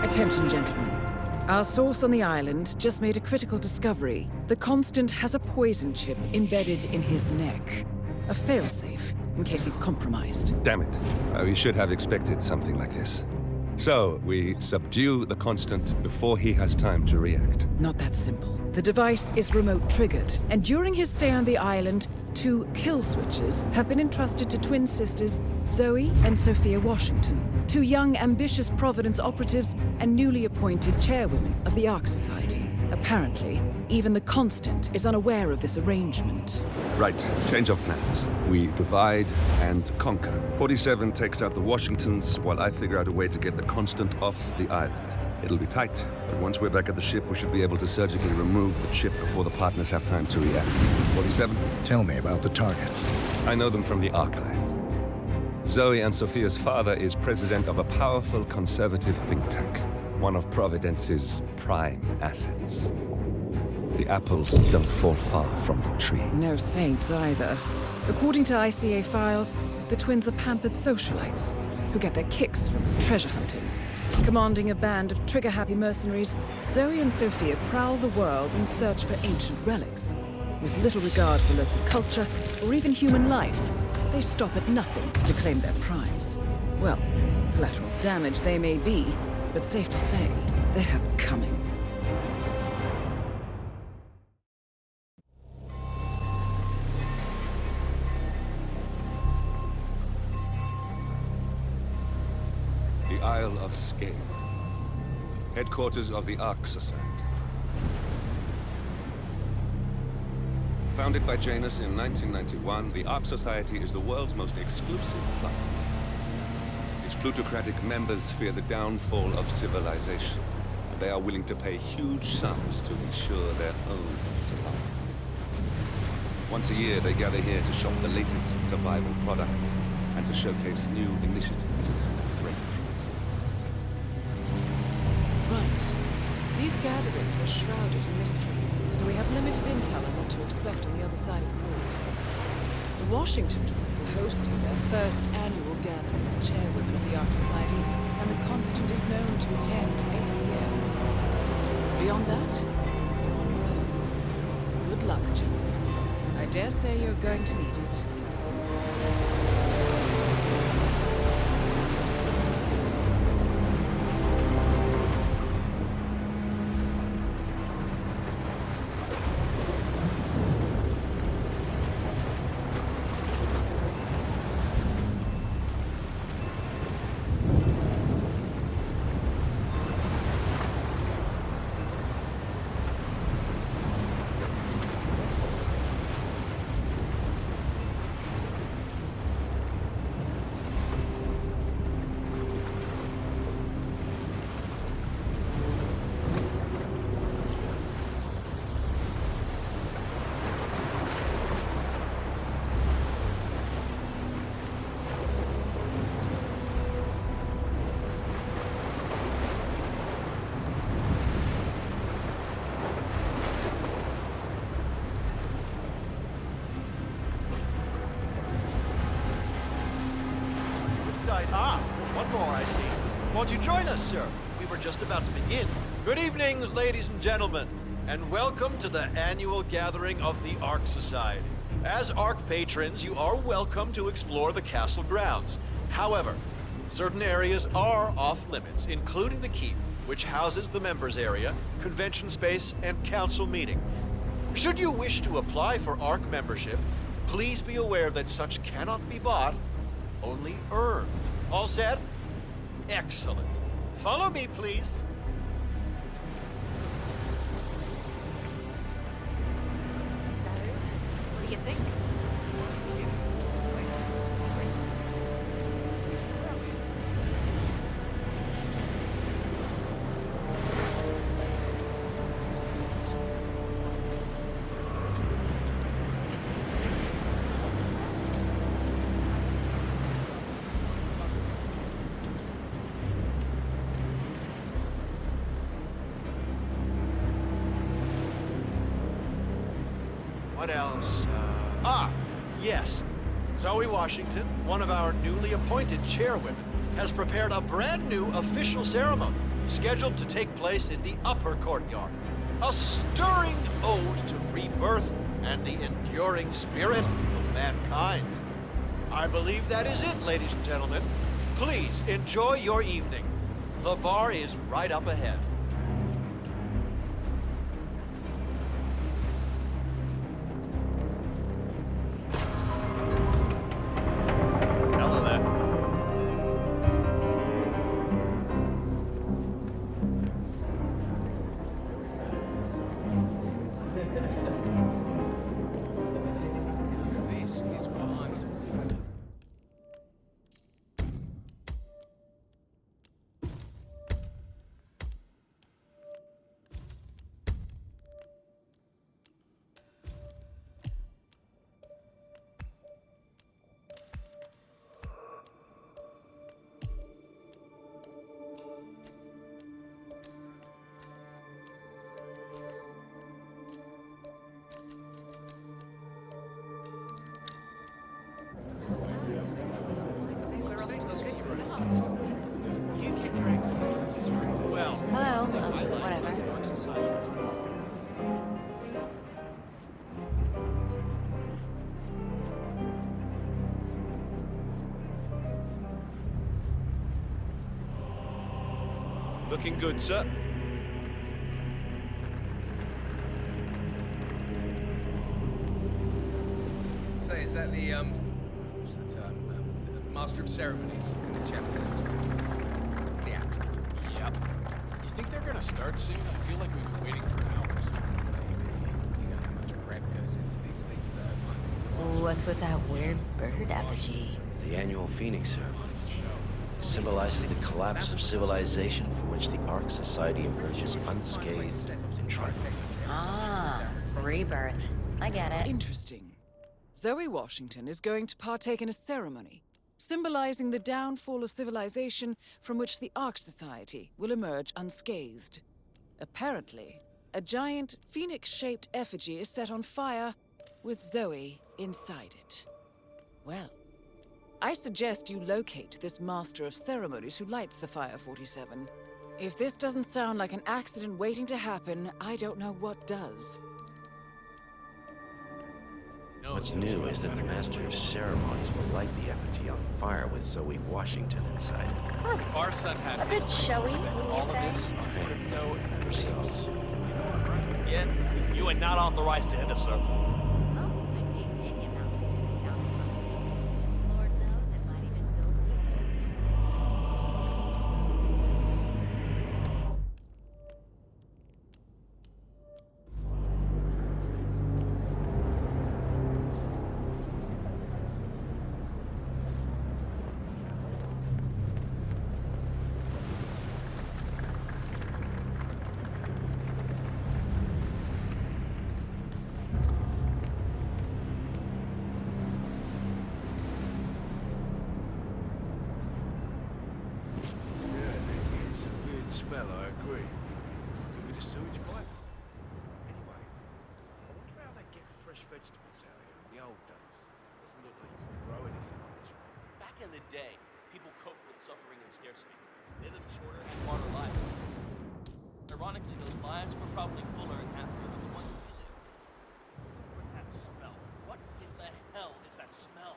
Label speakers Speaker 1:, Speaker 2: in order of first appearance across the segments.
Speaker 1: Attention, gentlemen. Our source on the island just made a critical discovery. The Constant has a poison chip embedded in his neck. A failsafe, in case he's compromised.
Speaker 2: Damn it. We should have expected something like this. So, we subdue the Constant before he has time to react.
Speaker 1: Not that simple. The device is remote-triggered, and during his stay on the island, 2 kill switches have been entrusted to twin sisters Zoe and Sophia Washington, 2 young, ambitious Providence operatives and newly appointed chairwomen of the Ark Society. Apparently, even the Constant is unaware of this arrangement.
Speaker 2: Right, change of plans. We divide and conquer. 47 takes out the Washingtons, while I figure out a way to get the Constant off the island. It'll be tight, but once we're back at the ship, we should be able to surgically remove the chip before the partners have time to react. 47?
Speaker 3: Tell me about the targets.
Speaker 2: I know them from the archive. Zoe and Sophia's father is president of a powerful conservative think tank, one of Providence's prime assets. The apples don't fall far from the tree.
Speaker 1: No saints either. According to ICA files, the twins are pampered socialites who get their kicks from treasure hunting. Commanding a band of trigger-happy mercenaries, Zoe and Sophia prowl the world in search for ancient relics. With little regard for local culture or even human life, they stop at nothing to claim their prize. Well, collateral damage they may be, but safe to say, they have it coming.
Speaker 2: The Isle of Sgail, headquarters of the Ark Society. Founded by Janus in 1991, the Ark Society is the world's most exclusive club. Its plutocratic members fear the downfall of civilization, and they are willing to pay huge sums to ensure their own survival. Once a year, they gather here to shop the latest survival products and to showcase new initiatives.
Speaker 1: Right. These gatherings are shrouded in mystery, so we have limited intel on what to expect on the other side of the walls. The Washington twins are hosting their first annual gathering as chairwomen of the Ark Society, and the Constant is known to attend every year. Beyond that, you're on your own. Good luck, gentlemen. I dare say you're going to need it.
Speaker 4: One more, I see. Won't you join us, sir? We were just about to begin. Good evening, ladies and gentlemen, and welcome to the annual gathering of the Ark Society. As Ark patrons, you are welcome to explore the castle grounds. However, certain areas are off-limits, including the keep, which houses the members area, convention space, and council meeting. Should you wish to apply for Ark membership, please be aware that such cannot be bought, only earned. All set? Excellent. Follow me, please.
Speaker 5: So, what do you think?
Speaker 4: What else? Yes. Zoe Washington, one of our newly appointed chairwomen, has prepared a brand new official ceremony scheduled to take place in the upper courtyard. A stirring ode to rebirth and the enduring spirit of mankind. I believe that is it, ladies and gentlemen. Please enjoy your evening. The bar is right up ahead.
Speaker 6: Hello there.
Speaker 7: This is what I'm talking about. You get dragged.
Speaker 4: Well,
Speaker 8: Hello, whatever.
Speaker 6: Looking good, sir.
Speaker 7: So is that the what's the term? The Master of Ceremonies in the chapter? Theatrical.
Speaker 6: Yep. You think they're gonna start soon? I feel like we've been waiting for hours.
Speaker 7: Maybe. You know how much prep goes into these things,
Speaker 8: What's with that weird bird effigy?
Speaker 9: The annual Phoenix ceremony symbolizes the collapse of civilization from which the Ark Society emerges unscathed and triumphant.
Speaker 8: Ah, rebirth. I get it.
Speaker 1: Interesting. Zoe Washington is going to partake in a ceremony symbolizing the downfall of civilization from which the Ark Society will emerge unscathed. Apparently, a giant phoenix-shaped effigy is set on fire with Zoe inside it. Well, I suggest you locate this Master of Ceremonies who lights the fire, 47. If this doesn't sound like an accident waiting to happen, I don't know what does.
Speaker 9: What's new is that the Master of Ceremonies will light the effigy on fire with Zoe Washington inside.
Speaker 6: If our son had
Speaker 8: A bit showy,
Speaker 6: spent
Speaker 8: wouldn't you
Speaker 6: all of
Speaker 8: say?
Speaker 6: this on crypto and
Speaker 9: Yourselves.
Speaker 10: Yeah, you are not authorized to enter, sir.
Speaker 8: Oh, I paid any amount to get down on this. Lord knows it might even build some boat.
Speaker 11: Yeah, it's a weird smell, I agree. Could be the sewage pipe. Anyway, I wonder how they get fresh vegetables out here in the old days. Doesn't look like you can grow anything on this road.
Speaker 10: Back in the day, people coped with suffering and scarcity. They lived shorter and harder lives. Ironically, those lives were probably fuller and happier than the ones we live. But that smell. What in the hell is that smell?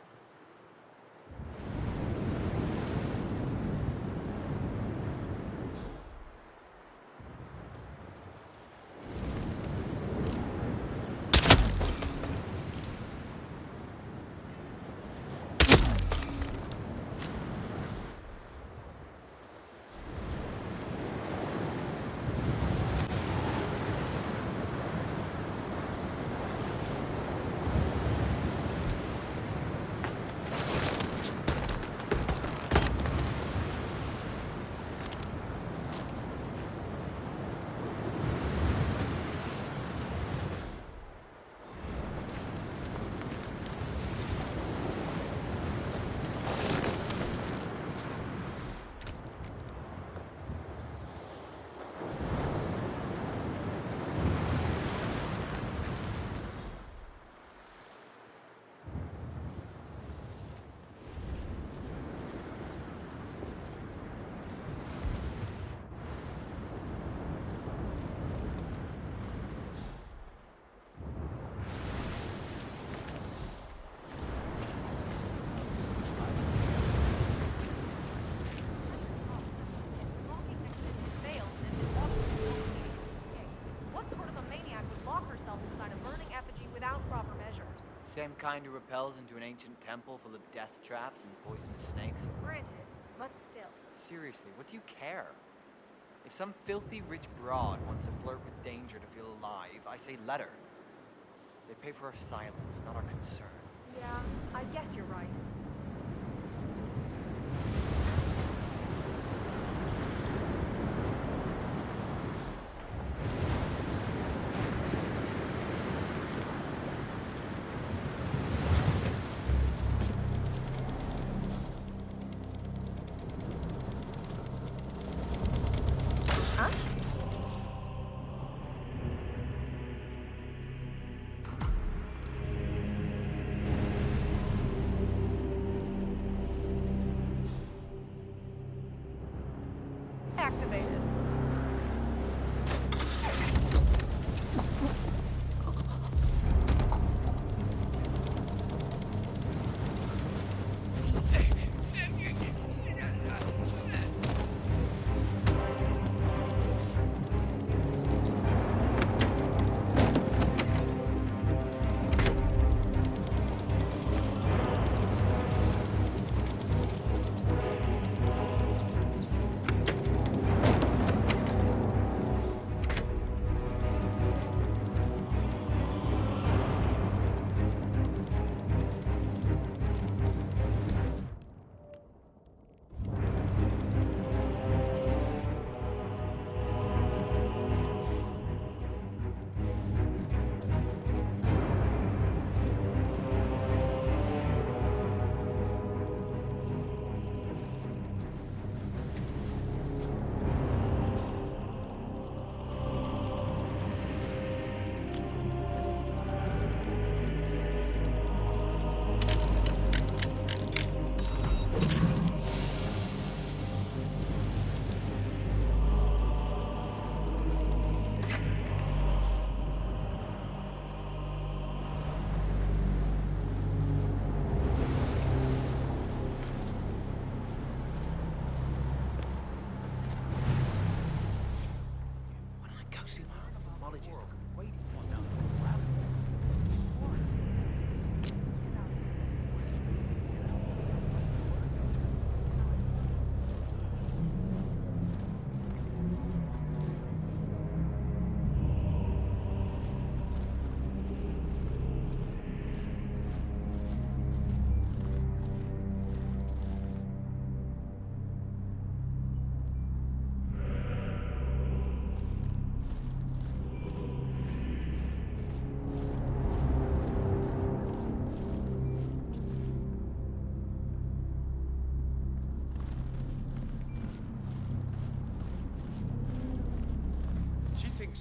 Speaker 12: same kind who repels into an ancient temple full of death traps and poisonous snakes?
Speaker 5: Granted, but still.
Speaker 12: Seriously, what do you care? If some filthy rich broad wants to flirt with danger to feel alive, I say let her. They pay for our silence, not our concern.
Speaker 5: Yeah, I guess you're right. Activated.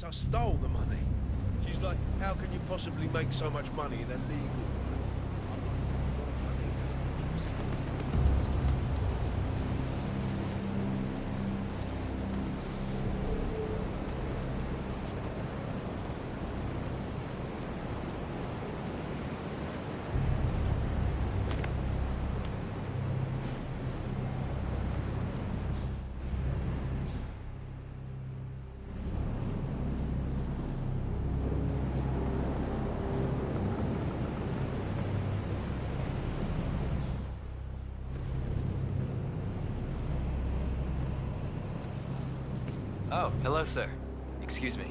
Speaker 11: I stole the money. She's like, how can you possibly make so much money in a legal way?
Speaker 13: Oh, hello, sir. Excuse me.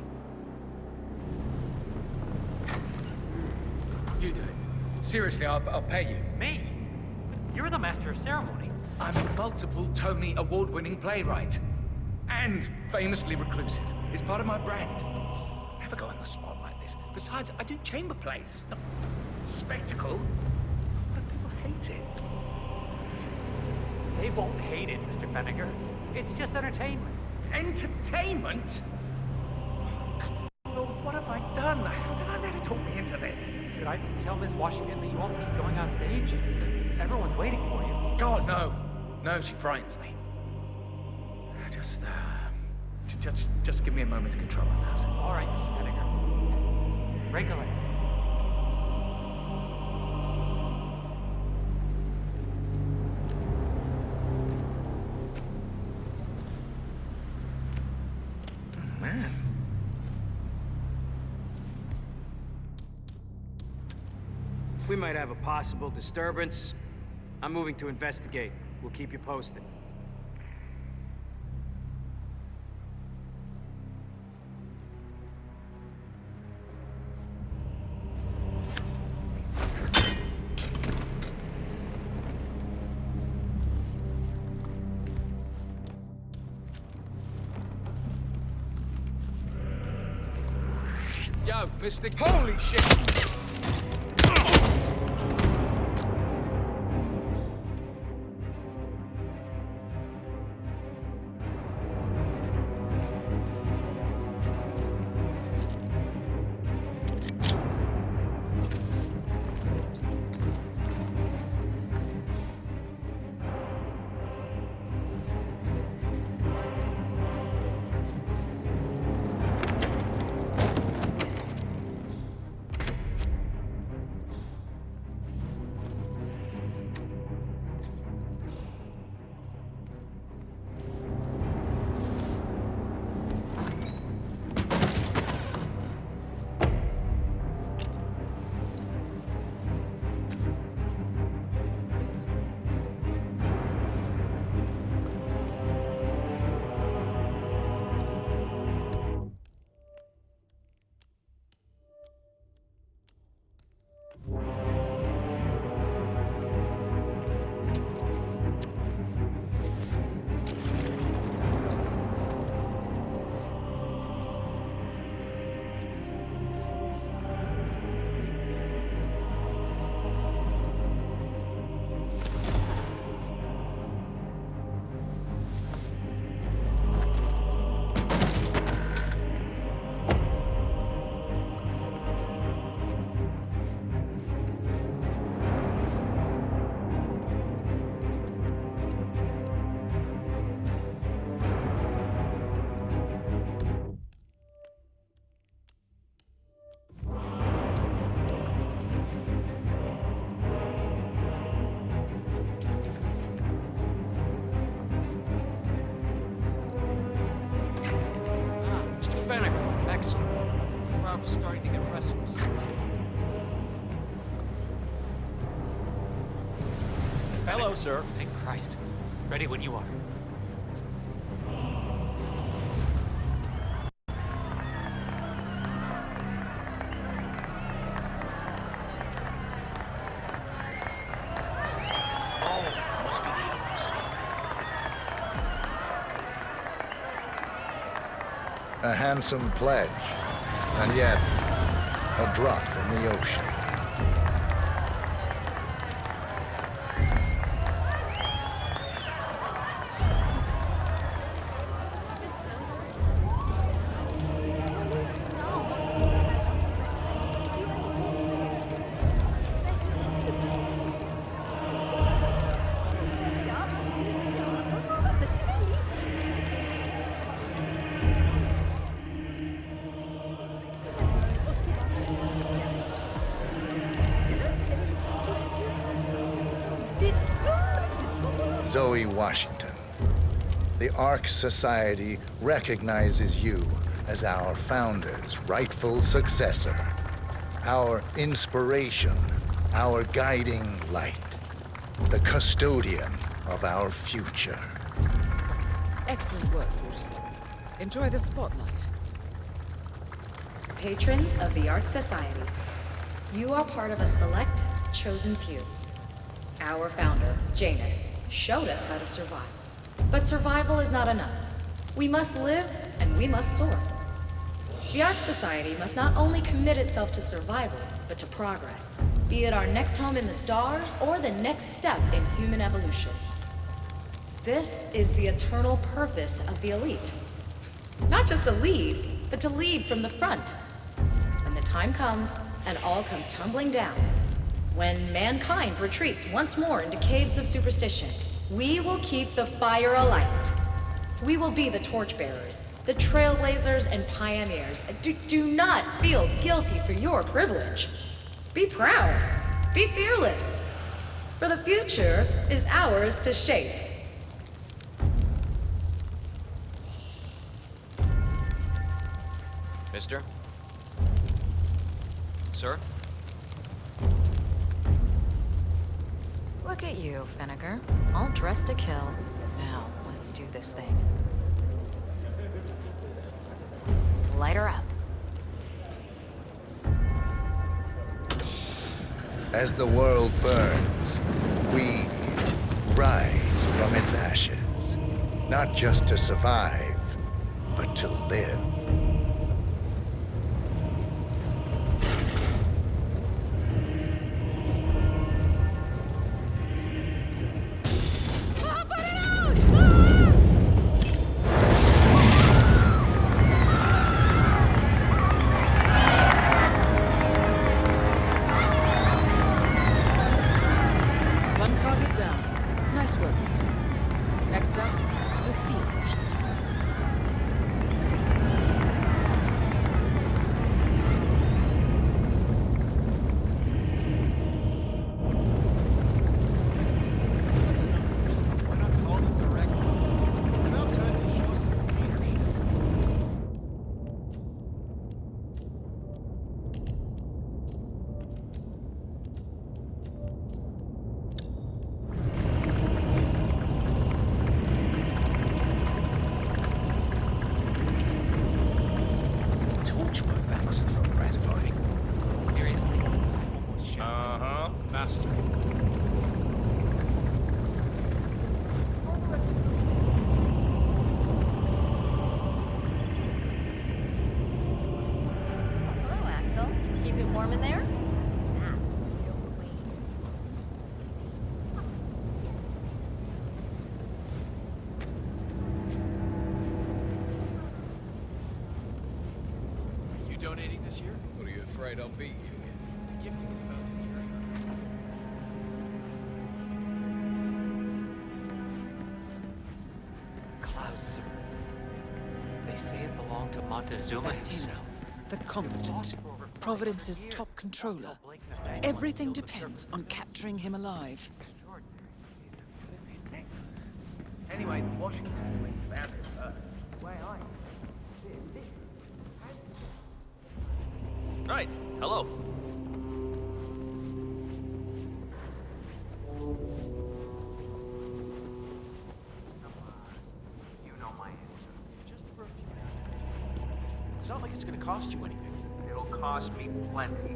Speaker 7: You do it. Seriously, I'll pay you.
Speaker 14: Me? You're the master of ceremonies.
Speaker 7: I'm a multiple Tony award-winning playwright. And famously reclusive. It's part of my brand. Never go on the spot like this. Besides, I do chamber plays. It's not spectacle. But people hate it.
Speaker 14: They won't hate it, Mr. Fenniger. It's just entertainment.
Speaker 7: Entertainment? Lord, what have I done? How did I let her talk me into this?
Speaker 14: Should I tell Miss Washington that you won't be going on stage? Everyone's waiting for you.
Speaker 7: God, no. No, she frightens me. Just give me a moment to control myself.
Speaker 14: All right, Mr. Fenniger. Regulate. We might have a possible disturbance. I'm moving to investigate. We'll keep you posted.
Speaker 7: Yo, Mystic. Holy shit!
Speaker 10: Excellent. The crowd was starting to get restless.
Speaker 4: Hello, sir.
Speaker 10: Thank Christ. Ready when you are.
Speaker 11: Where's this guy? Oh, it must be the elusive.
Speaker 3: A handsome pledge, and yet a drop in the ocean. Zoe Washington, the Ark Society recognizes you as our founder's rightful successor, our inspiration, our guiding light, the custodian of our future.
Speaker 1: Excellent work, 47. Enjoy the spotlight.
Speaker 15: Patrons of the Ark Society, you are part of a select, chosen few. Our founder, Janus, showed us how to survive. But survival is not enough. We must live and we must soar. The Ark Society must not only commit itself to survival, but to progress, be it our next home in the stars or the next step in human evolution. This is the eternal purpose of the elite. Not just to lead, but to lead from the front. When the time comes and all comes tumbling down, when mankind retreats once more into caves of superstition, we will keep the fire alight. We will be the torchbearers, the trailblazers and pioneers. Do not feel guilty for your privilege. Be proud. Be fearless. For the future is ours to shape.
Speaker 12: Mister? Sir?
Speaker 15: Look at you, Finnegar. All dressed to kill. Now, let's do this thing. Light her up.
Speaker 3: As the world burns, we rise from its ashes. Not just to survive, but to live.
Speaker 1: One target down. Nice work, Ferguson. Next up, Sophia Washington.
Speaker 4: Why not call them directly? It's about time to show some leadership.
Speaker 9: Torchwork, that must have felt gratifying.
Speaker 14: Seriously, I almost shot
Speaker 6: Uh-huh. Master.
Speaker 8: Hello, Axel. Keeping warm in there?
Speaker 6: You donating this year?
Speaker 7: What are you afraid I'll beat you?
Speaker 6: The gift was about to carry
Speaker 14: clouds. They say it belonged to Montezuma
Speaker 1: That's him.
Speaker 14: himself.
Speaker 1: The Constant. Providence's top controller. Everything depends on capturing him alive.
Speaker 7: Anyway, Washington found it first. Way I.
Speaker 10: Right, hello.
Speaker 7: You know my answer.
Speaker 4: Just for a few minutes. It's not like it's gonna cost you anything.
Speaker 7: It'll cost me plenty.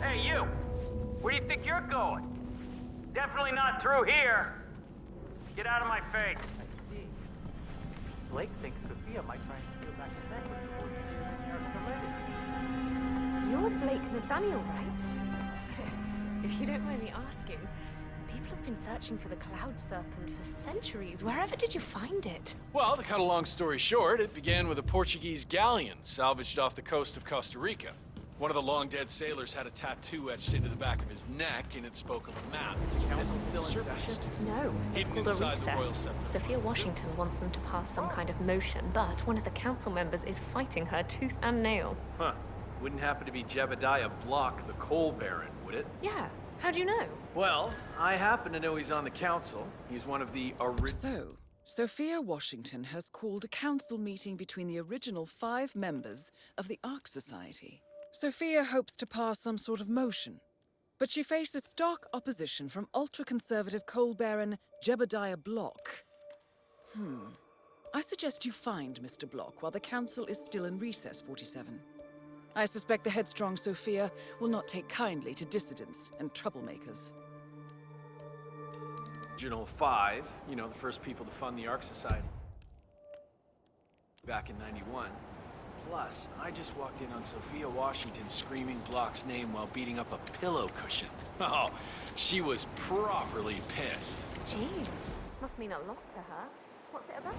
Speaker 7: Hey, you! Where do you think you're going? Definitely not through here. Get out of my face.
Speaker 14: I see. Blake thinks Sophia might try and steal back the necklace before she hears the Arc
Speaker 5: You're Blake Nathaniel, right? If you don't mind me asking, people have been searching for the Cloud Serpent for centuries. Wherever did you find it?
Speaker 6: Well, to cut a long story short, it began with a Portuguese galleon salvaged off the coast of Costa Rica. One of the long-dead sailors had a tattoo etched into the back of his neck, and it spoke of a map.
Speaker 14: Council's still in session?
Speaker 5: No,
Speaker 6: Hidden
Speaker 5: called a
Speaker 6: inside the royal
Speaker 5: recess.
Speaker 6: scepter.
Speaker 5: Sophia Washington wants them to pass some kind of motion, but one of the council members is fighting her tooth and nail.
Speaker 6: Huh. Wouldn't happen to be Jebediah Block, the coal baron, would it?
Speaker 5: Yeah, how do you know?
Speaker 6: Well, I happen to know he's on the council. He's one of the original...
Speaker 1: So, Sophia Washington has called a council meeting between the original 5 members of the Arc Society. Sophia hopes to pass some sort of motion, but she faces stark opposition from ultra-conservative coal baron Jebediah Block. I suggest you find Mr. Block while the council is still in recess, 47. I suspect the headstrong Sophia will not take kindly to dissidents and troublemakers.
Speaker 6: Original 5, you know, the first people to fund the Arc Society. Back in '91. Plus, I just walked in on Sophia Washington screaming Block's name while beating up a pillow cushion. Oh, she was properly pissed.
Speaker 5: Geez, must mean a lot to her. What's it about?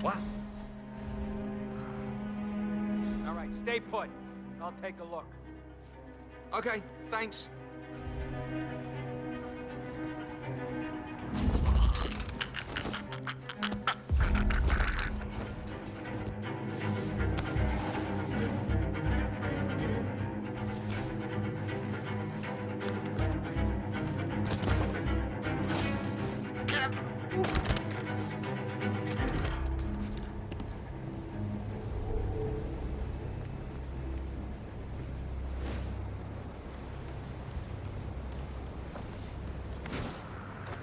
Speaker 7: What? All right, stay put. I'll take a look. Okay, thanks.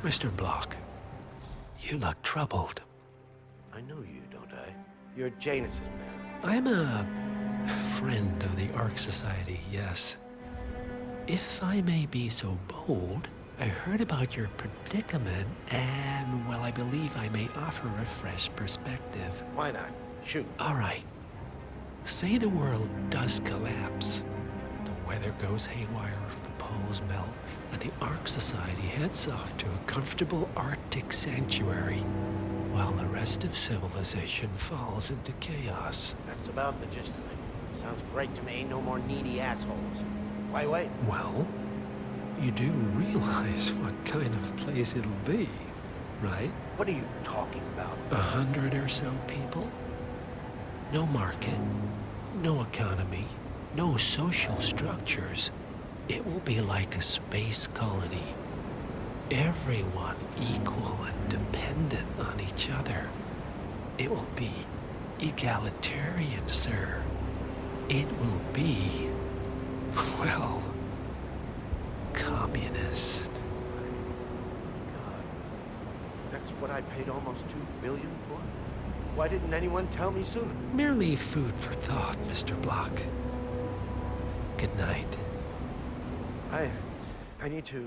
Speaker 16: Mr. Block, you look troubled.
Speaker 9: I know you, don't I? You're Janus's man.
Speaker 16: I'm a friend of the Ark Society, yes. If I may be so bold, I heard about your predicament, and, well, I believe I may offer a fresh perspective.
Speaker 9: Why not? Shoot.
Speaker 16: All right. Say the world does collapse. The weather goes haywire, the poles melt, and the Ark Society heads off to a comfortable Arctic sanctuary, while the rest of civilization falls into chaos.
Speaker 9: That's about the gist of it. Sounds great to me. No more needy assholes. Why wait?
Speaker 16: Well, you do realize what kind of place it'll be, right?
Speaker 9: What are you talking about?
Speaker 16: 100 or so people? No market, no economy, no social structures. It will be like a space colony. Everyone equal and dependent on each other. It will be egalitarian, sir. It will be, well, communist.
Speaker 9: God. That's what I paid almost $2 billion for? Why didn't anyone tell me sooner?
Speaker 16: Merely food for thought, Mr. Block. Good night.
Speaker 9: I need to,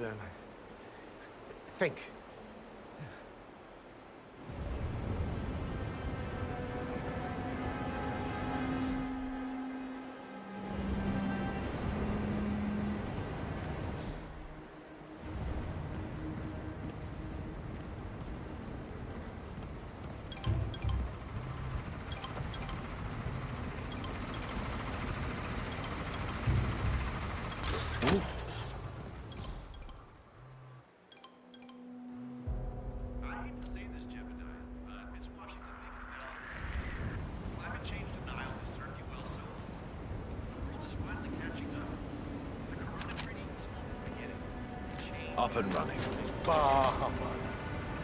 Speaker 9: think.
Speaker 3: Up and running.
Speaker 9: Bah,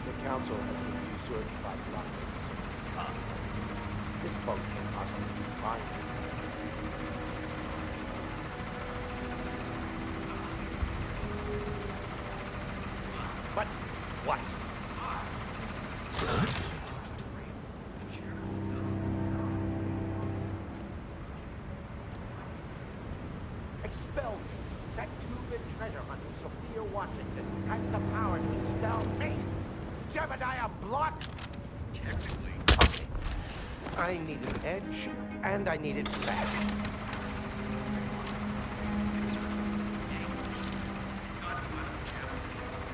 Speaker 9: the council has been usurped by blockades. This boat can't possibly be fine. But what? Expel me. That two-bit treasure hunter, Sophia Washington, has the power to expel me. Jebediah Block. Technically. Okay. I need an edge, and I need it fast.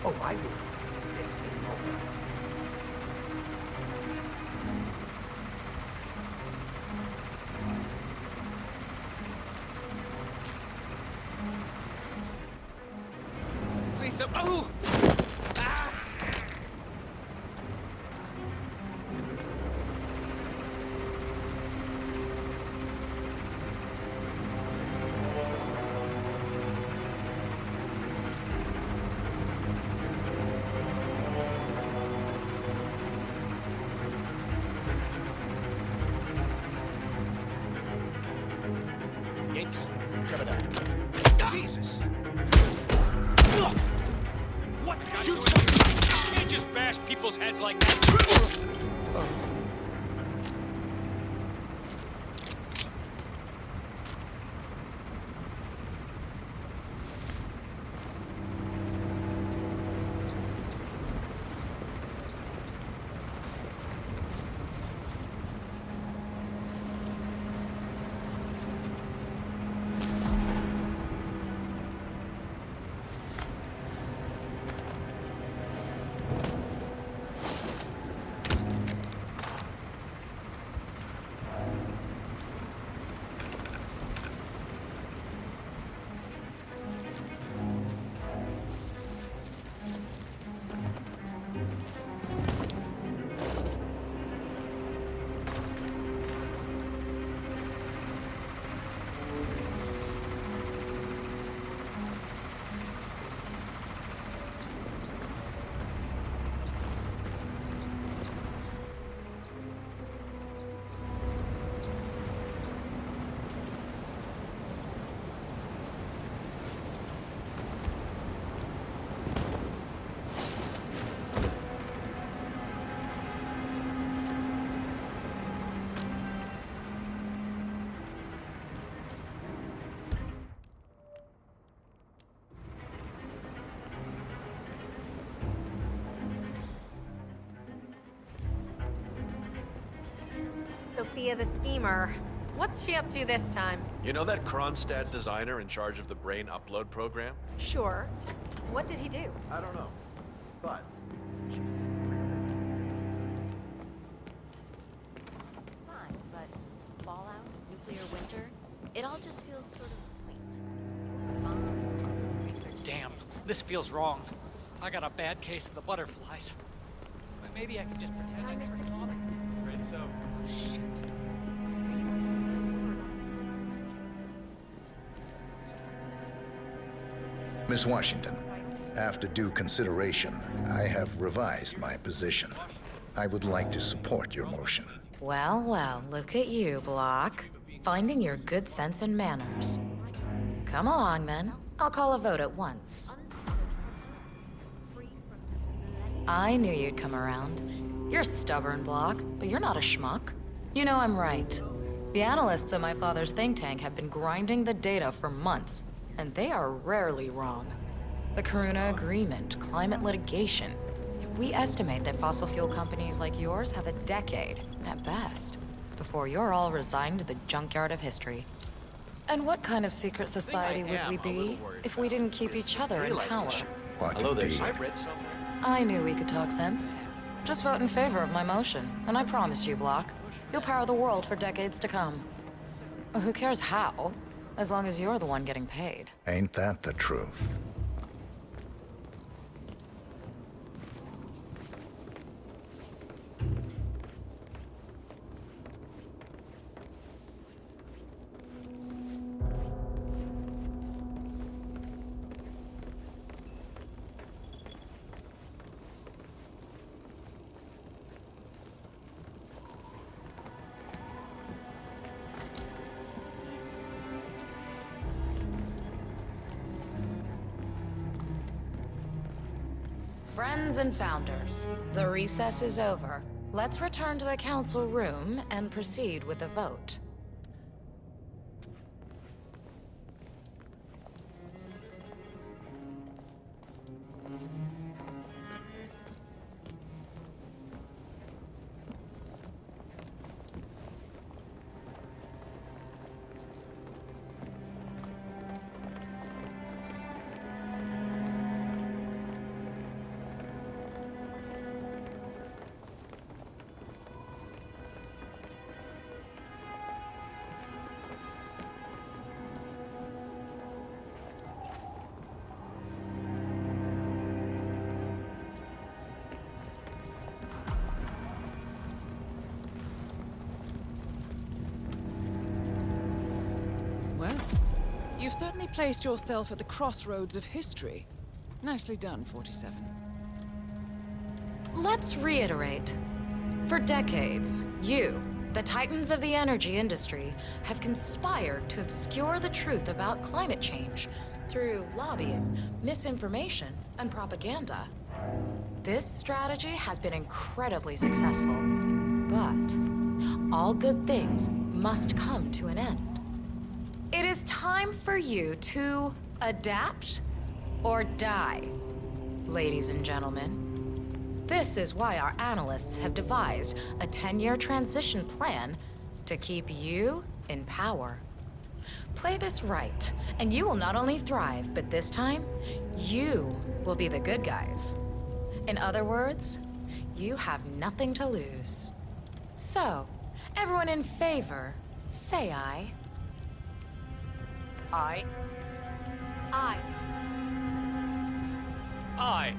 Speaker 9: Oh, I will. This thing over.
Speaker 6: Please don't. Oh! Ah!
Speaker 11: Gates, Jesus!
Speaker 6: What? Shoot something! You can't just bash people's heads like that.
Speaker 8: Sophia the schemer. What's she up to this time?
Speaker 4: You know that Kronstadt designer in charge of the brain upload program?
Speaker 5: Sure. What did he do?
Speaker 4: I don't know, but
Speaker 8: Fine, but fallout, nuclear winter, it all just feels sort of quaint.
Speaker 14: Damn, this feels wrong. I got a bad case of the butterflies. But maybe I can just pretend I never saw them.
Speaker 4: Afraid so.
Speaker 3: Miss Washington, after due consideration, I have revised my position. I would like to support your motion.
Speaker 15: Well, well, look at you, Block. Finding your good sense and manners. Come along, then. I'll call a vote at once. I knew you'd come around. You're stubborn, Block, but you're not a schmuck. You know I'm right. The analysts at my father's think tank have been grinding the data for months, and they are rarely wrong. The Karuna Agreement, climate litigation. We estimate that fossil fuel companies like yours have a decade, at best, before you're all resigned to the junkyard of history. And what kind of secret society would we be if we didn't keep each other in power?
Speaker 3: What
Speaker 4: Hello there,
Speaker 3: indeed.
Speaker 4: I've read somewhere.
Speaker 15: I knew we could talk sense. Just vote in favor of my motion, and I promise you, Block, you'll power the world for decades to come. Who cares how, as long as you're the one getting paid.
Speaker 3: Ain't that the truth?
Speaker 15: Friends and founders, the recess is over. Let's return to the council room and proceed with the vote.
Speaker 1: Well, you've certainly placed yourself at the crossroads of history. Nicely done, 47.
Speaker 15: Let's reiterate. For decades, you, the titans of the energy industry, have conspired to obscure the truth about climate change through lobbying, misinformation, and propaganda. This strategy has been incredibly successful, but all good things must come to an end. It is time for you to adapt or die, ladies and gentlemen. This is why our analysts have devised a 10-year transition plan to keep you in power. Play this right, and you will not only thrive, but this time, you will be the good guys. In other words, you have nothing to lose. So, everyone in favor, say aye.
Speaker 14: Aye.
Speaker 8: Aye.
Speaker 6: Aye.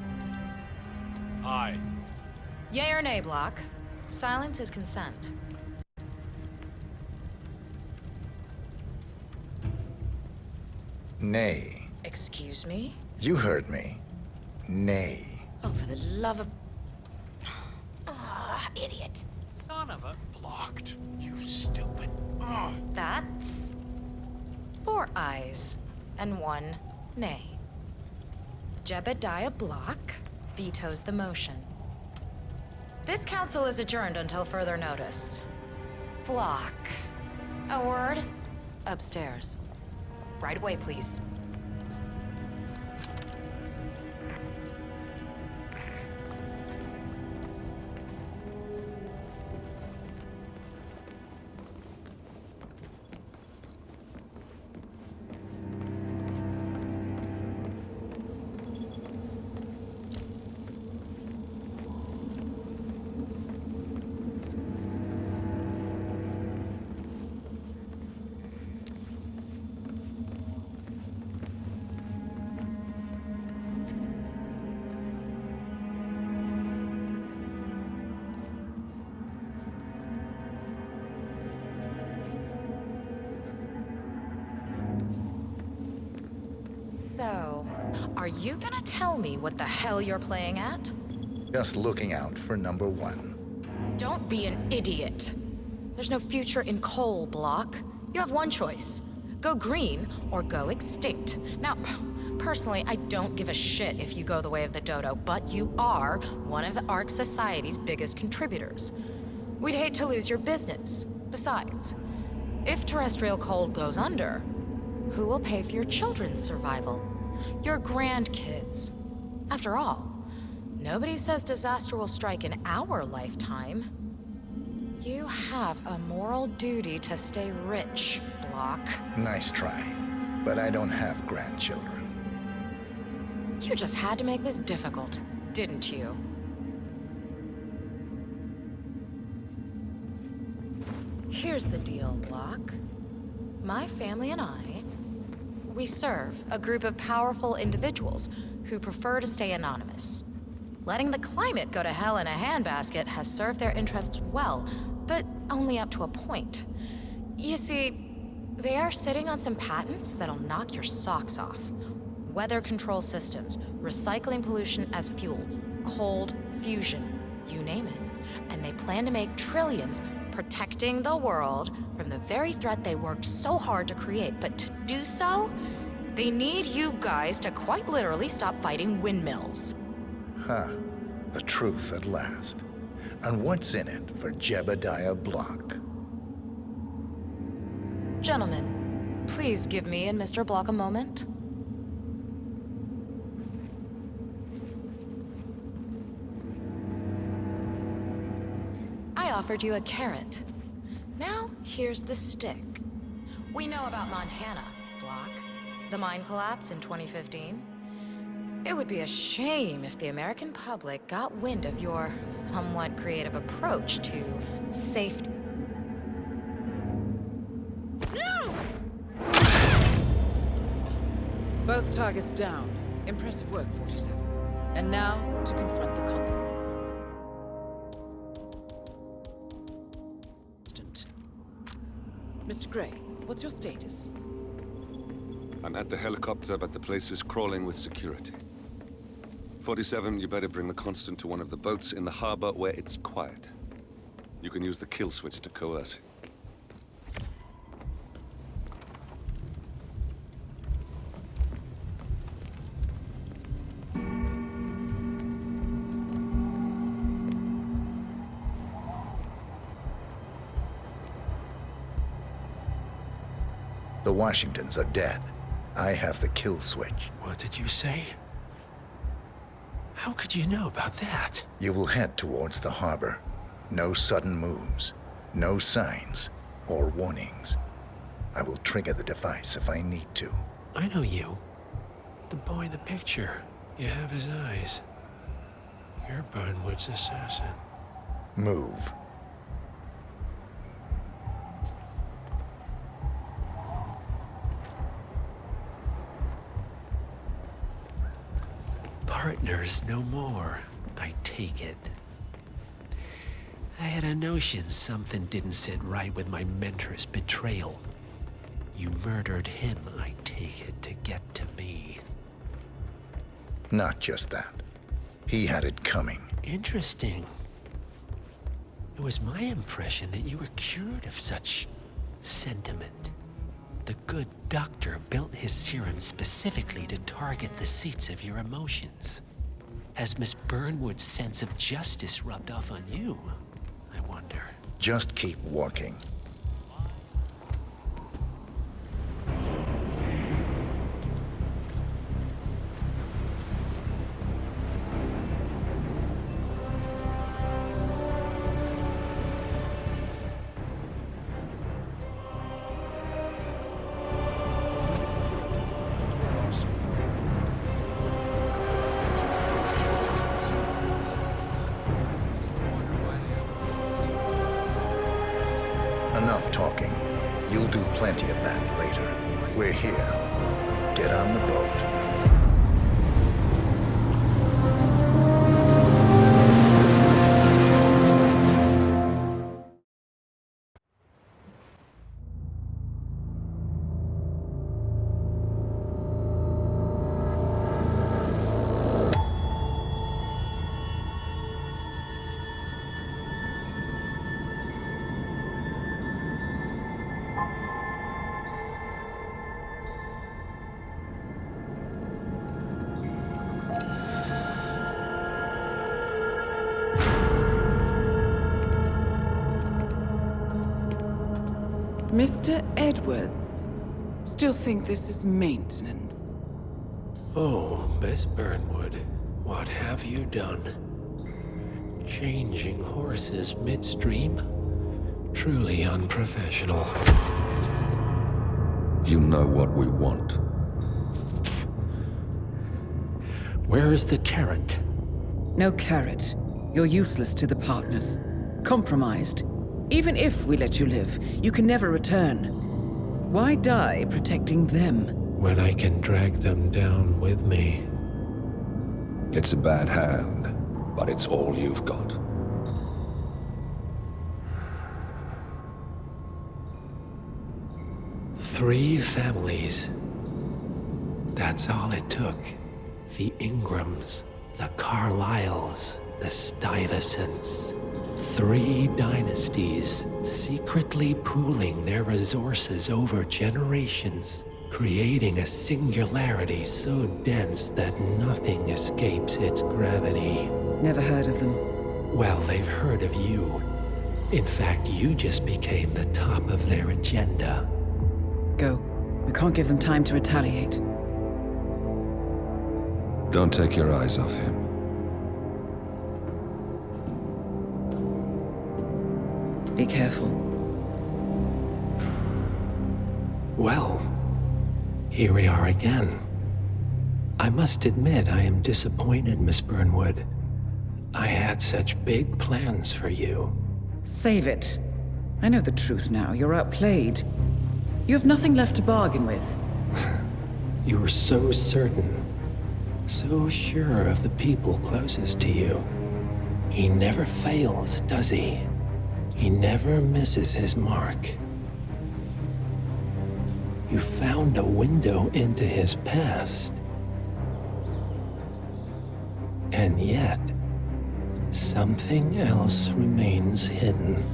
Speaker 6: Aye.
Speaker 15: Yay or nay, Block? Silence is consent.
Speaker 3: Nay.
Speaker 15: Excuse me?
Speaker 3: You heard me. Nay.
Speaker 15: Oh, for the love of... Ah, idiot.
Speaker 14: Son of a...
Speaker 11: Blocked. You stupid. Ugh.
Speaker 15: That's... 4 ayes and 1 nay. Jebediah Block vetoes the motion. This council is adjourned until further notice. Block. A word? Upstairs. Right away, please. Are you gonna tell me what the hell you're playing at?
Speaker 3: Just looking out for number one.
Speaker 15: Don't be an idiot. There's no future in coal, Block. You have one choice. Go green or go extinct. Now, personally, I don't give a shit if you go the way of the dodo, but you are one of the Ark Society's biggest contributors. We'd hate to lose your business. Besides, if terrestrial coal goes under, who will pay for your children's survival? Your grandkids. After all, nobody says disaster will strike in our lifetime. You have a moral duty to stay rich, Block.
Speaker 3: Nice try, but I don't have grandchildren.
Speaker 15: You just had to make this difficult, didn't you? Here's the deal, Block. My family and we serve a group of powerful individuals who prefer to stay anonymous. Letting the climate go to hell in a handbasket has served their interests well, but only up to a point. You see, they are sitting on some patents that'll knock your socks off. Weather control systems, recycling pollution as fuel, cold fusion, you name it. And they plan to make trillions protecting the world from the very threat they worked so hard to create. But to do so, they need you guys to quite literally stop fighting windmills.
Speaker 3: Huh. The truth at last. And what's in it for Jebediah Block?
Speaker 15: Gentlemen, please give me and Mr. Block a moment. I offered you a carrot. Now, here's the stick. We know about Montana, Block. The mine collapse in 2015. It would be a shame if the American public got wind of your somewhat creative approach to safety.
Speaker 1: Both targets down. Impressive work, 47. And now, to confront the constant. Mr. Gray, what's your status?
Speaker 2: I'm at the helicopter, but the place is crawling with security. 47, you better bring the Constant to one of the boats in the harbor where it's quiet. You can use the kill switch to coerce it.
Speaker 3: The Washingtons are dead. I have the kill switch.
Speaker 16: What did you say? How could you know about that?
Speaker 3: You will head towards the harbor. No sudden moves, no signs or warnings. I will trigger the device if I need to.
Speaker 16: I know you. The boy in the picture. You have his eyes. You're Burnwood's assassin.
Speaker 3: Move.
Speaker 16: Partners no more, I take it. I had a notion something didn't sit right with my mentor's betrayal. You murdered him, I take it, to get to me.
Speaker 3: Not just that. He had it coming.
Speaker 16: Interesting. It was my impression that you were cured of such sentiment. The good doctor built his serum specifically to target the seats of your emotions. Has Miss Burnwood's sense of justice rubbed off on you, I wonder?
Speaker 3: Just keep walking. Enough talking. You'll do plenty of that later. We're here. Get on the boat.
Speaker 1: Mr. Edwards. Still think this is maintenance?
Speaker 16: Oh, Miss Burnwood, what have you done? Changing horses midstream? Truly unprofessional.
Speaker 2: You know what we want.
Speaker 16: Where is the carrot?
Speaker 1: No carrot. You're useless to the partners. Compromised. Even if we let you live, you can never return. Why die protecting them?
Speaker 16: When I can drag them down with me.
Speaker 2: It's a bad hand, but it's all you've got.
Speaker 16: Three families. That's all it took. The Ingrams, the Carlyles, the Stuyvesants. 3 dynasties secretly pooling their resources over generations, creating a singularity so dense that nothing escapes its gravity.
Speaker 1: Never heard of them.
Speaker 16: Well, they've heard of you. In fact, you just became the top of their agenda.
Speaker 1: Go. We can't give them time to retaliate.
Speaker 2: Don't take your eyes off him.
Speaker 1: Be careful.
Speaker 16: Well, here we are again. I must admit I am disappointed, Miss Burnwood. I had such big plans for you.
Speaker 1: Save it. I know the truth now. You're outplayed. You have nothing left to bargain with.
Speaker 16: You were so certain, so sure of the people closest to you. He never fails, does he? He never misses his mark. You found a window into his past. And yet, something else remains hidden.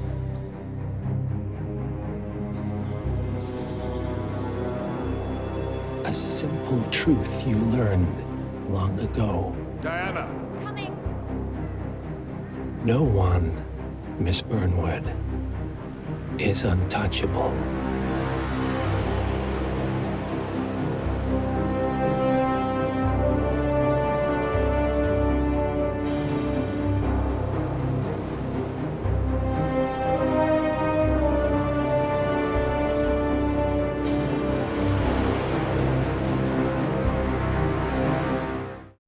Speaker 16: A simple truth you learned long ago.
Speaker 9: Diana!
Speaker 8: Coming!
Speaker 16: No one, Miss Burnwood, is untouchable.